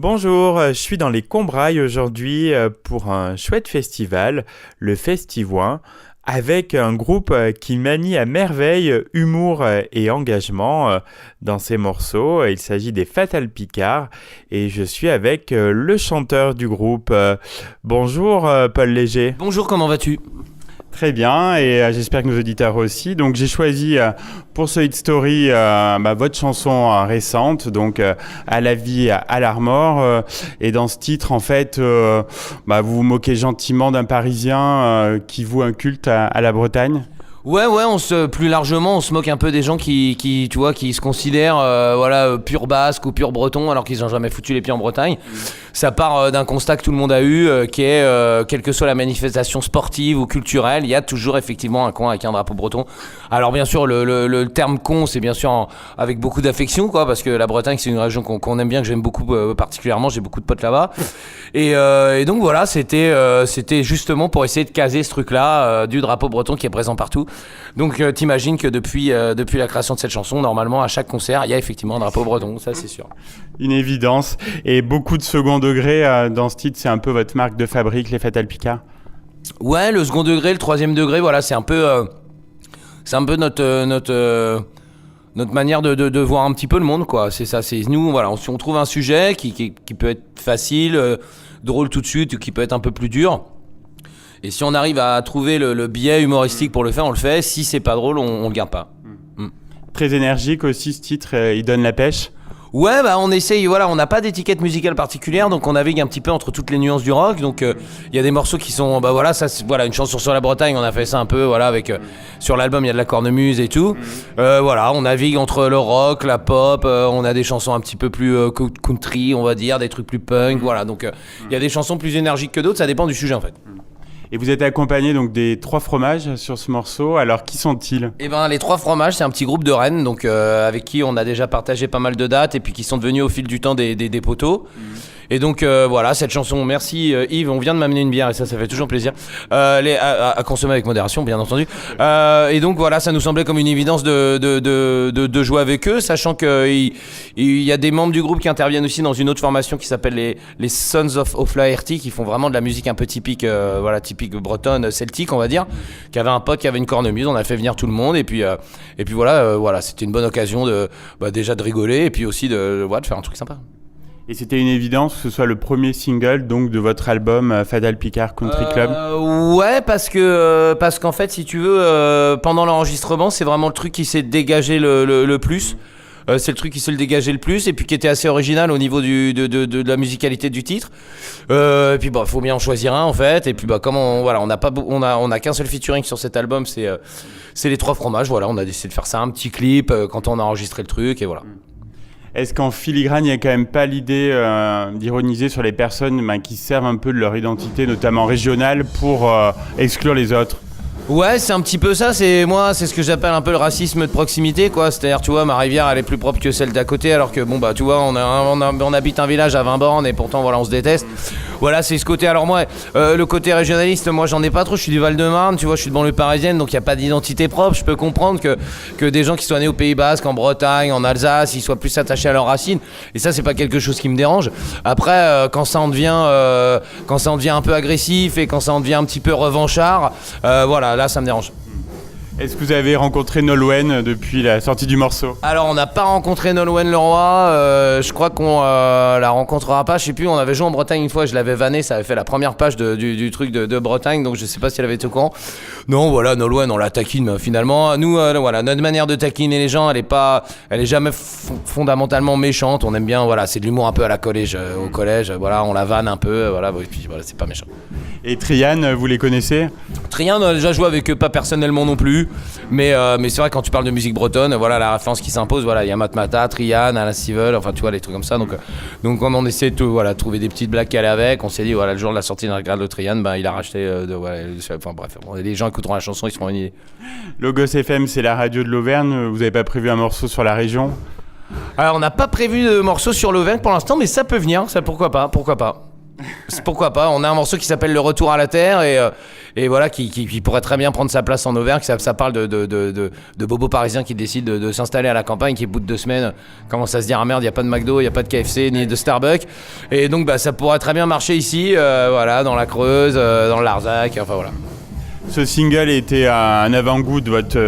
Bonjour, je suis dans les Combrailles aujourd'hui pour un chouette festival, le Festivouin, avec un groupe qui manie à merveille humour et engagement dans ses morceaux. Il s'agit des Fatal Picard et je suis avec le chanteur du groupe. Bonjour Paul Léger. Bonjour, comment vas-tu ? Très bien, et j'espère que nos auditeurs aussi. Donc j'ai choisi pour ce Hit Story votre chanson récente, donc À la vie, à l'art-mort. Et dans ce titre, en fait, vous vous moquez gentiment d'un Parisien qui voue un culte à la Bretagne. Ouais, plus largement, on se moque un peu des gens qui tu vois, qui se considèrent pur basque ou pur breton alors qu'ils n'ont jamais foutu les pieds en Bretagne. Ça part d'un constat que tout le monde a eu, qui est, quelle que soit la manifestation sportive ou culturelle, il y a toujours effectivement un coin avec un drapeau breton. Alors bien sûr, le terme con, c'est bien sûr avec beaucoup d'affection, quoi, parce que la Bretagne, c'est une région qu'on aime bien, que j'aime beaucoup particulièrement, j'ai beaucoup de potes là-bas. Et donc voilà, c'était justement pour essayer de caser ce truc-là du drapeau breton qui est présent partout. Donc t'imagines que depuis la création de cette chanson, normalement à chaque concert, il y a effectivement un drapeau breton, ça c'est sûr. Une évidence. Et beaucoup de second degré dans ce titre, c'est un peu votre marque de fabrique, les Fatal Picard. Ouais, le second degré, le troisième degré, voilà, c'est un peu notre manière de voir un petit peu le monde, quoi. C'est ça, c'est nous, voilà, si on trouve un sujet qui peut être facile, drôle tout de suite, ou qui peut être un peu plus dur. Et si on arrive à trouver le biais humoristique pour le faire, on le fait. Si c'est pas drôle, on le garde pas. Très énergique aussi ce titre, il donne la pêche. Ouais, on essaye, voilà, on n'a pas d'étiquette musicale particulière, donc on navigue un petit peu entre toutes les nuances du rock. Donc il y a des morceaux qui sont, une chanson sur la Bretagne, on a fait ça un peu, voilà, avec sur l'album il y a de la cornemuse et tout. Voilà, on navigue entre le rock, la pop, on a des chansons un petit peu plus country, on va dire, des trucs plus punk, voilà. Donc il y a des chansons plus énergiques que d'autres, ça dépend du sujet en fait. Et vous êtes accompagné donc des Trois Fromages sur ce morceau. Alors qui sont-ils ? Les Trois Fromages, c'est un petit groupe de Rennes, donc avec qui on a déjà partagé pas mal de dates et puis qui sont devenus au fil du temps des poteaux. Et donc voilà, cette chanson, merci Yves, on vient de m'amener une bière et ça fait toujours plaisir. À consommer avec modération, bien entendu. Et donc voilà, ça nous semblait comme une évidence de jouer avec eux, sachant qu'il y a des membres du groupe qui interviennent aussi dans une autre formation qui s'appelle les Sons of O'Flaherty, qui font vraiment de la musique un peu typique bretonne, celtique, on va dire, qui avait un pote qui avait une cornemuse, on a fait venir tout le monde et puis voilà, c'était une bonne occasion déjà de rigoler et puis aussi de faire un truc sympa. Et c'était une évidence que ce soit le premier single donc de votre album Fatal Picard Country Club. Ouais, parce qu'en fait, si tu veux, pendant l'enregistrement, c'est vraiment le truc qui s'est dégagé le plus. C'est le truc qui s'est dégagé le plus et puis qui était assez original au niveau de la musicalité du titre. Et puis faut bien en choisir un en fait. Et puis comme on a qu'un seul featuring sur cet album, c'est les Trois Fromages. Voilà, on a décidé de faire ça, un petit clip quand on a enregistré le truc et voilà. Est-ce qu'en filigrane, il n'y a quand même pas l'idée d'ironiser sur les personnes qui servent un peu de leur identité, notamment régionale, pour exclure les autres ? Ouais, c'est un petit peu ça, c'est ce que j'appelle un peu le racisme de proximité, quoi. C'est-à-dire, tu vois, ma rivière, elle est plus propre que celle d'à côté, alors que, tu vois, on habite un village à 20 bornes et pourtant, voilà, on se déteste. Voilà, c'est ce côté. Alors moi, le côté régionaliste, moi, j'en ai pas trop, je suis du Val-de-Marne, tu vois, je suis de banlieue parisienne, donc il n'y a pas d'identité propre. Je peux comprendre que des gens qui soient nés au Pays Basque, en Bretagne, en Alsace, ils soient plus attachés à leurs racines. Et ça, c'est pas quelque chose qui me dérange. Après, quand ça en devient un peu agressif et quand ça en devient un petit peu revanchard, voilà, là ça me dérange. Est-ce que vous avez rencontré Nolwenn depuis la sortie du morceau ? Alors on n'a pas rencontré Nolwenn Leroy, je crois qu'on la rencontrera pas, je sais plus, on avait joué en Bretagne une fois, je l'avais vanné, ça avait fait la première page du truc de Bretagne, donc je sais pas si elle avait été au courant. Non voilà, Nolwenn on la taquine finalement, nous voilà, notre manière de taquiner les gens, elle est jamais fondamentalement méchante, on aime bien, voilà, c'est de l'humour un peu à la collège, au collège, voilà, on la vanne un peu, voilà, et puis voilà, c'est pas méchant. Et Trian, vous les connaissez ? Trian, on a déjà joué avec eux, pas personnellement non plus, mais c'est vrai quand tu parles de musique bretonne, voilà la référence qui s'impose, voilà, il y a Matmata, Trian, Alain Stivell, enfin tu vois les trucs comme ça, donc comme on essaie de trouver des petites blagues qui allaient avec, on s'est dit voilà le jour de la sortie d'un regard de Trian, il a racheté les gens écouteront la chanson, ils seront une idée. Logos FM, c'est la radio de l'Auvergne, vous avez pas prévu un morceau sur la région ? Alors on n'a pas prévu de morceau sur l'Auvergne pour l'instant, mais ça peut venir, ça pourquoi pas. Pourquoi pas. On a un morceau qui s'appelle Le Retour à la Terre et voilà, qui pourrait très bien prendre sa place en Auvergne. Ça parle de bobos parisiens qui décident de s'installer à la campagne, qui au bout de 2 semaines commencent à se dire ah merde, il n'y a pas de McDo, il n'y a pas de KFC ni de Starbucks, et donc ça pourrait très bien marcher ici, voilà, dans la Creuse, dans le Larzac, enfin voilà. Ce single était un avant-goût de votre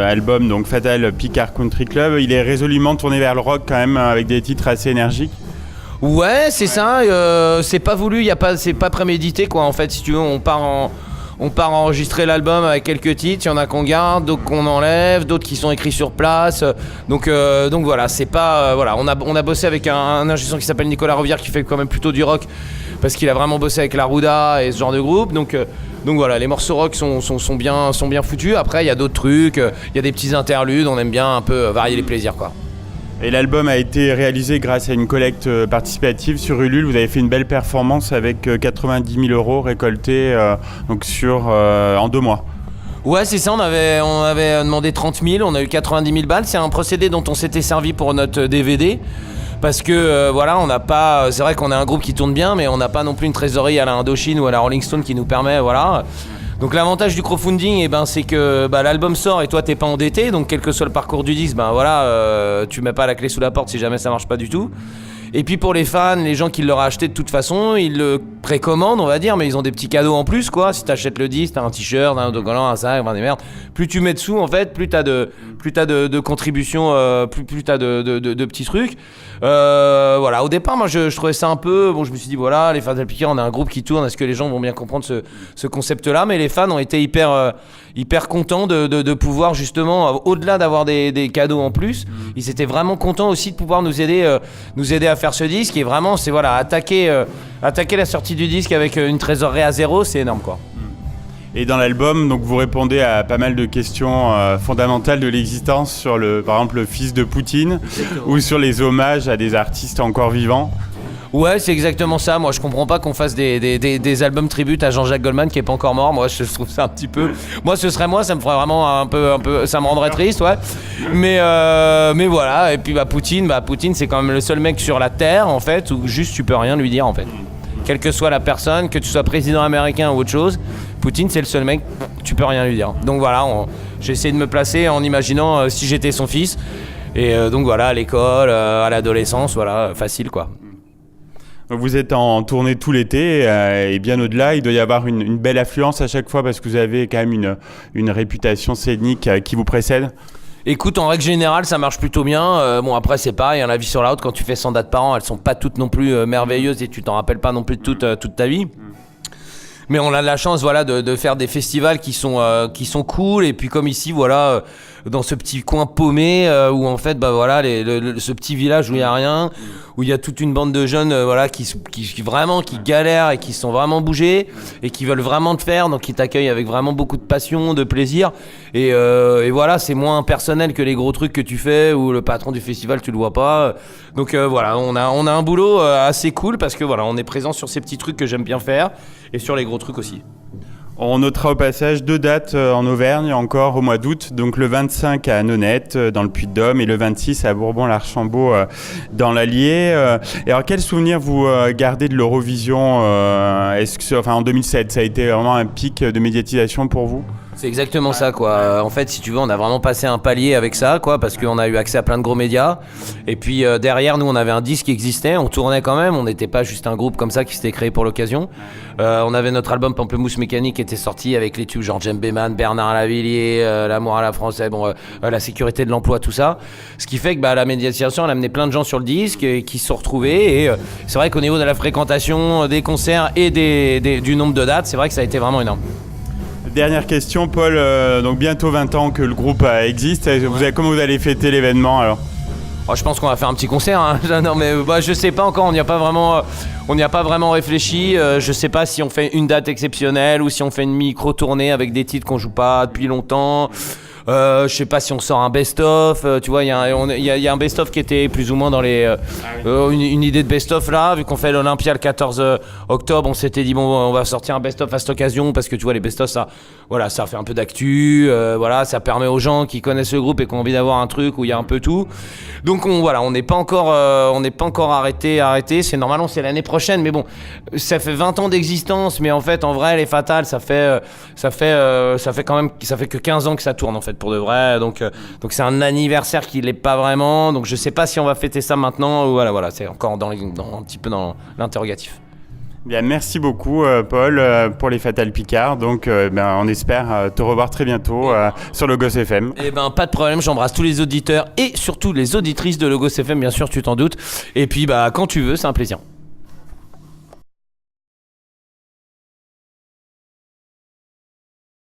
album, donc Fatal Picard Country Club. Il est résolument tourné vers le rock quand même, avec des titres assez énergiques. Ouais, c'est ça. C'est pas voulu, c'est pas prémédité quoi. En fait, si tu veux, on part enregistrer l'album avec quelques titres. Il y en a qu'on garde, d'autres qu'on enlève, d'autres qui sont écrits sur place. Donc voilà, c'est pas voilà. On a bossé avec un ingé son qui s'appelle Nicolas Rovière qui fait quand même plutôt du rock parce qu'il a vraiment bossé avec la Ruda et ce genre de groupe. Donc voilà, les morceaux rock sont bien foutus. Après, il y a d'autres trucs. Il y a des petits interludes. On aime bien un peu varier les plaisirs quoi. Et l'album a été réalisé grâce à une collecte participative sur Ulule. Vous avez fait une belle performance avec 90 000 € récoltés donc en 2 mois. Ouais, c'est ça, on avait demandé 30 000, on a eu 90 000 balles. C'est un procédé dont on s'était servi pour notre DVD. Parce que voilà, on n'a pas. C'est vrai qu'on est un groupe qui tourne bien, mais on n'a pas non plus une trésorerie à la Indochine ou à la Rolling Stone qui nous permet, voilà. Donc l'avantage du crowdfunding, c'est que l'album sort et toi t'es pas endetté, donc quel que soit le parcours du disque, tu mets pas la clé sous la porte si jamais ça marche pas du tout. Et puis pour les fans, les gens qui l'auraient acheté de toute façon, ils le précommandent, on va dire, mais ils ont des petits cadeaux en plus quoi. Si t'achètes le disque, t'as un t-shirt, un autocollant, un sac, des merdes. Plus tu mets de sous en fait, plus t'as de contributions, plus t'as de petits trucs. Voilà, au départ moi je trouvais ça un peu, je me suis dit voilà, les Fatal Picard, on a un groupe qui tourne, est-ce que les gens vont bien comprendre ce concept-là, mais les fans ont été hyper contents de pouvoir justement, au-delà d'avoir des cadeaux en plus, ils étaient vraiment contents aussi de pouvoir nous aider à faire ce disque, et vraiment c'est voilà, attaquer la sortie du disque avec une trésorerie à 0, c'est énorme quoi. Et dans l'album, donc vous répondez à pas mal de questions fondamentales de l'existence sur par exemple le fils de Poutine. Exactement. Ou sur les hommages à des artistes encore vivants. Ouais, c'est exactement ça. Moi, je comprends pas qu'on fasse des albums tributes à Jean-Jacques Goldman qui est pas encore mort. Moi, je trouve ça un petit peu. Moi, ce serait moi, ça me ferait vraiment un peu, ça me rendrait triste, ouais. Mais voilà. Et puis Poutine, c'est quand même le seul mec sur la terre en fait où juste tu peux rien lui dire en fait. Quelle que soit la personne, que tu sois président américain ou autre chose, Poutine c'est le seul mec, tu peux rien lui dire. Donc voilà, j'ai essayé de me placer en imaginant si j'étais son fils. Et donc voilà, à l'école, à l'adolescence, voilà, facile quoi. Vous êtes en tournée tout l'été et bien au-delà, il doit y avoir une belle affluence à chaque fois parce que vous avez quand même une réputation scénique qui vous précède. Écoute, en règle générale, ça marche plutôt bien. Bon, après, c'est pareil, la vie sur la route, quand tu fais 100 dates par an, elles sont pas toutes non plus merveilleuses et tu t'en rappelles pas non plus toute ta vie. Mais on a de la chance, voilà, de faire des festivals qui sont cool. Et puis comme ici, voilà, dans ce petit coin paumé où en fait, voilà, ce petit village où il y a rien, où il y a toute une bande de jeunes, voilà, qui galèrent et qui sont vraiment bougés et qui veulent vraiment te faire, donc qui t'accueillent avec vraiment beaucoup de passion, de plaisir. Et voilà, c'est moins personnel que les gros trucs que tu fais où le patron du festival tu le vois pas. Donc voilà, on a un boulot assez cool parce que voilà, on est présent sur ces petits trucs que j'aime bien faire et sur les gros trucs aussi. On notera au passage 2 dates en Auvergne encore au mois d'août, donc le 25 à Nonette dans le Puy-de-Dôme et le 26 à Bourbon-l'Archambault dans l'Allier. Et alors quel souvenir vous gardez de l'Eurovision en 2007, ça a été vraiment un pic de médiatisation pour vous ? C'est exactement ça quoi. En fait, si tu veux, on a vraiment passé un palier avec ça quoi, parce qu'on a eu accès à plein de gros médias. Et puis derrière nous, on avait un disque qui existait, on tournait quand même, on n'était pas juste un groupe comme ça qui s'était créé pour l'occasion. On avait notre album Pamplemousse Mécanique qui était sorti avec les tubes genre Djembé Man, Bernard Lavillier, L'amour à la française, la sécurité de l'emploi, tout ça. Ce qui fait que la médiatisation, elle a amené plein de gens sur le disque qui se sont retrouvés. Et c'est vrai qu'au niveau de la fréquentation des concerts et du nombre de dates, c'est vrai que ça a été vraiment énorme. Dernière question, Paul, donc bientôt 20 ans que le groupe existe. Comment vous allez fêter l'événement alors ? Je pense qu'on va faire un petit concert. Hein. Non, mais je sais pas encore. On n'y a pas vraiment réfléchi. Je sais pas si on fait une date exceptionnelle ou si on fait une micro tournée avec des titres qu'on joue pas depuis longtemps. Je sais pas si on sort un best-of, tu vois, il y a un best-of qui était plus ou moins dans les une idée de best-of là, vu qu'on fait l'Olympia le 14 octobre, on s'était dit bon, on va sortir un best-of à cette occasion parce que tu vois les best-of ça fait un peu d'actu, voilà, ça permet aux gens qui connaissent le groupe et qui ont envie d'avoir un truc où il y a un peu tout. Donc on n'est pas encore arrêté, c'est normalement c'est l'année prochaine. prochaine. Mais bon, ça fait 20 ans d'existence, mais en fait, en vrai, les Fatales, ça fait quand même, ça fait que 15 ans que ça tourne en fait pour de vrai. Donc c'est un anniversaire qui l'est pas vraiment. Donc je sais pas si on va fêter ça maintenant ou voilà, c'est encore un petit peu dans l'interrogatif. Bien, merci beaucoup Paul pour les Fatales Picard. Donc on espère te revoir très bientôt sur Logos FM. Eh ben pas de problème, j'embrasse tous les auditeurs et surtout les auditrices de Logos FM, bien sûr, tu t'en doutes. Et puis quand tu veux, c'est un plaisir.